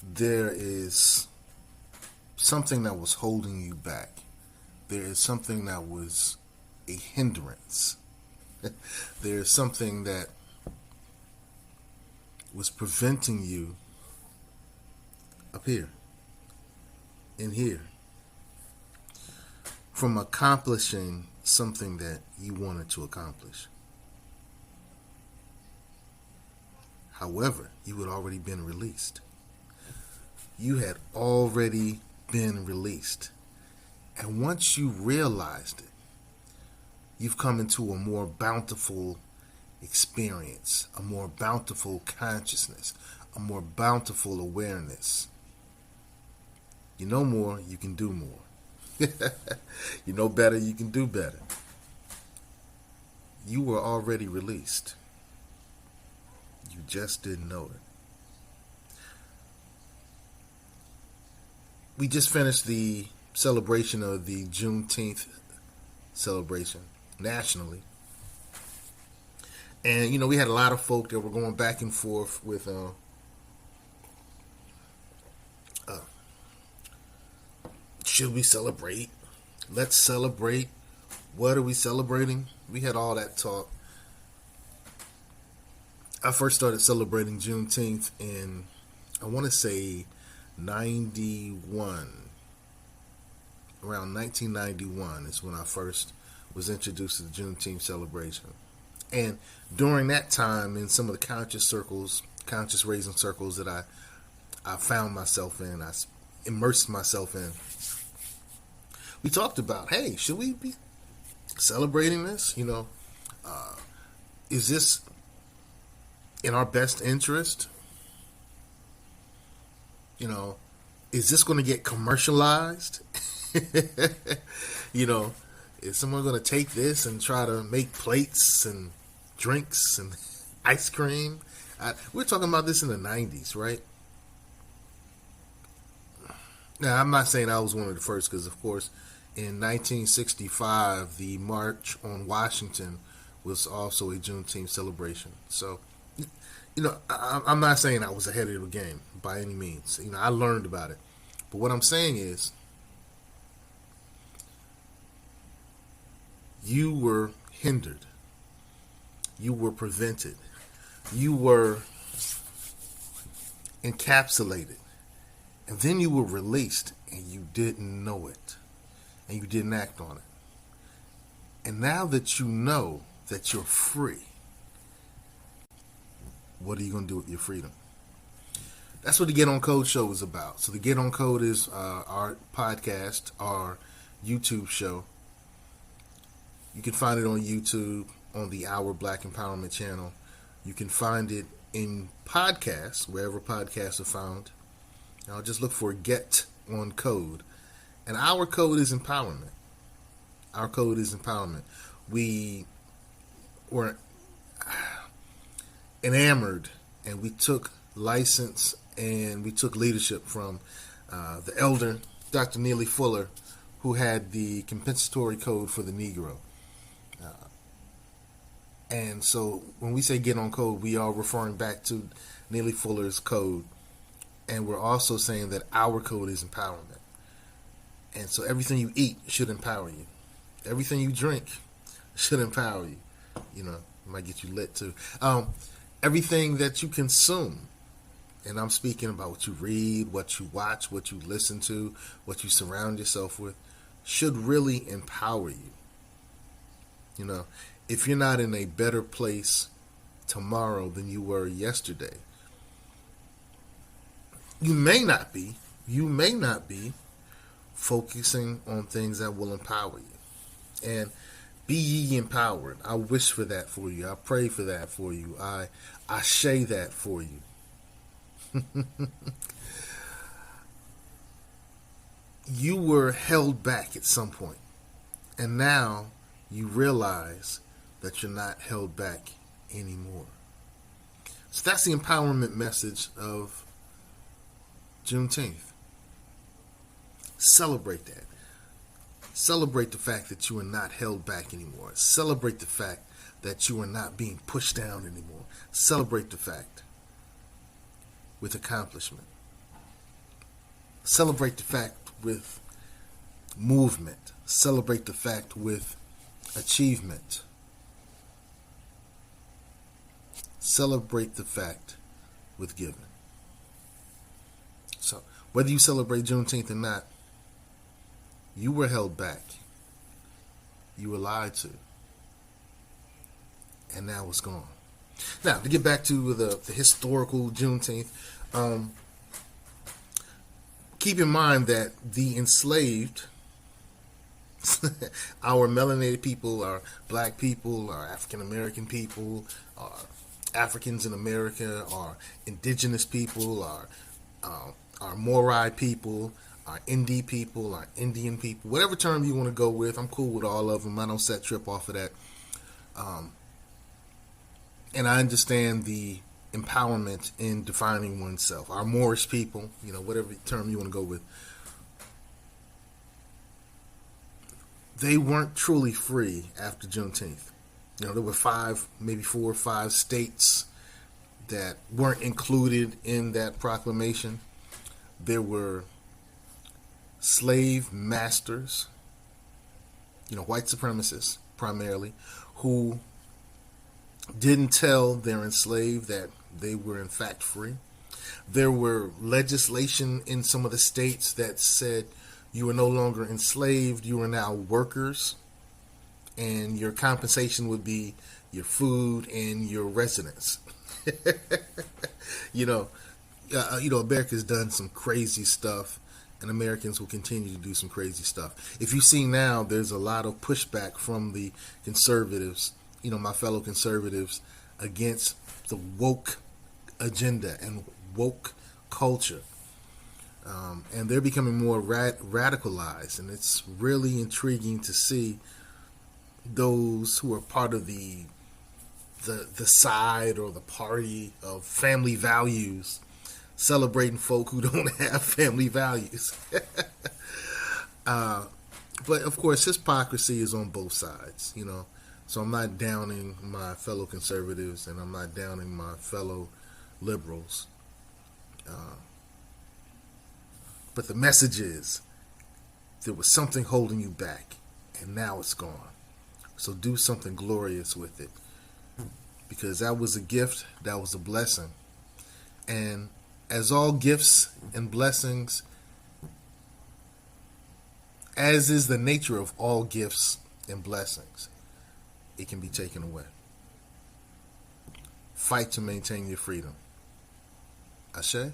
there is something that was holding you back. There is something that was a hindrance. There is something that was preventing you up here, in here, from accomplishing something that you wanted to accomplish. However, you had already been released. You had already been released. And once you realized it, you've come into a more bountiful experience, a more bountiful consciousness, a more bountiful awareness. You know more, you can do more. You know better, you can do better. You were already released. You just didn't know it. We just finished the celebration of the Juneteenth celebration nationally. And, we had a lot of folk that were going back and forth with should we celebrate? Let's celebrate. What are we celebrating? We had all that talk. I first started celebrating Juneteenth in, I want to say, 91. Around 1991 is when I first was introduced to the Juneteenth celebration. And during that time, in some of the conscious raising circles that I found myself in, I immersed myself in, we talked about, hey, should we be celebrating this? Is this in our best interest? Is this going to get commercialized? Is someone going to take this and try to make plates and drinks and ice cream? We're talking about this in the 90s, right? Now, I'm not saying I was one of the first, because, of course, in 1965, the March on Washington was also a Juneteenth celebration. So, I'm not saying I was ahead of the game by any means. I learned about it. But what I'm saying is, you were hindered. You were prevented. You were encapsulated. And then you were released, and you didn't know it. And you didn't act on it. And now that you know that you're free, what are you going to do with your freedom? That's what the Get On Code show is about. So the Get On Code is our podcast, our YouTube show. You can find it on YouTube, on the Our Black Empowerment channel. You can find it in podcasts, wherever podcasts are found. Now just look for Get On Code. And our code is empowerment. Our code is empowerment. We were enamored, and we took license, and we took leadership from the elder, Dr. Neely Fuller, who had the compensatory code for the Negro. And so when we say Get On Code, we are referring back to Neely Fuller's code. And we're also saying that our code is empowerment. And so everything you eat should empower you. Everything you drink should empower you. It might get you lit too. Everything that you consume, and I'm speaking about what you read, what you watch, what you listen to, what you surround yourself with, should really empower you. If you're not in a better place tomorrow than you were yesterday, you may not be focusing on things that will empower you. And be ye empowered. I wish for that for you. I pray for that for you. I say that for you. You were held back at some point, and now you realize that you're not held back anymore. So that's the empowerment message of Juneteenth. Celebrate that. Celebrate the fact that you are not held back anymore. Celebrate the fact that you are not being pushed down anymore. Celebrate the fact with accomplishment. Celebrate the fact with movement. Celebrate the fact with achievement. Celebrate the fact with giving. So, whether you celebrate Juneteenth or not, you were held back. You were lied to. And now it's gone. Now, to get back to the historical Juneteenth, keep in mind that the enslaved, our melanated people, our black people, our African American people, our Africans in America, our indigenous people, our Moorish people, our Indie people, our Indian people, whatever term you want to go with, I'm cool with all of them. I don't set trip off of that. And I understand the empowerment in defining oneself. Our Moorish people, whatever term you want to go with, they weren't truly free after Juneteenth. There were 5, maybe 4 or 5 states that weren't included in that proclamation. There were slave masters, white supremacists primarily, who didn't tell their enslaved that they were in fact free. There were legislation in some of the states that said you are no longer enslaved, you are now workers, and your compensation would be your food and your residence. America's done some crazy stuff, and Americans will continue to do some crazy stuff. If you see now, there's a lot of pushback from the conservatives, my fellow conservatives, against the woke agenda and woke culture. And they're becoming more radicalized, and it's really intriguing to see those who are part of the side or the party of family values celebrating folk who don't have family values. But of course, hypocrisy is on both sides, So I'm not downing my fellow conservatives, and I'm not downing my fellow liberals. But the message is, there was something holding you back, and now it's gone. So do something glorious with it. Because that was a gift, that was a blessing. And as all gifts and blessings, as is the nature of all gifts and blessings, it can be taken away. Fight to maintain your freedom. Ashe?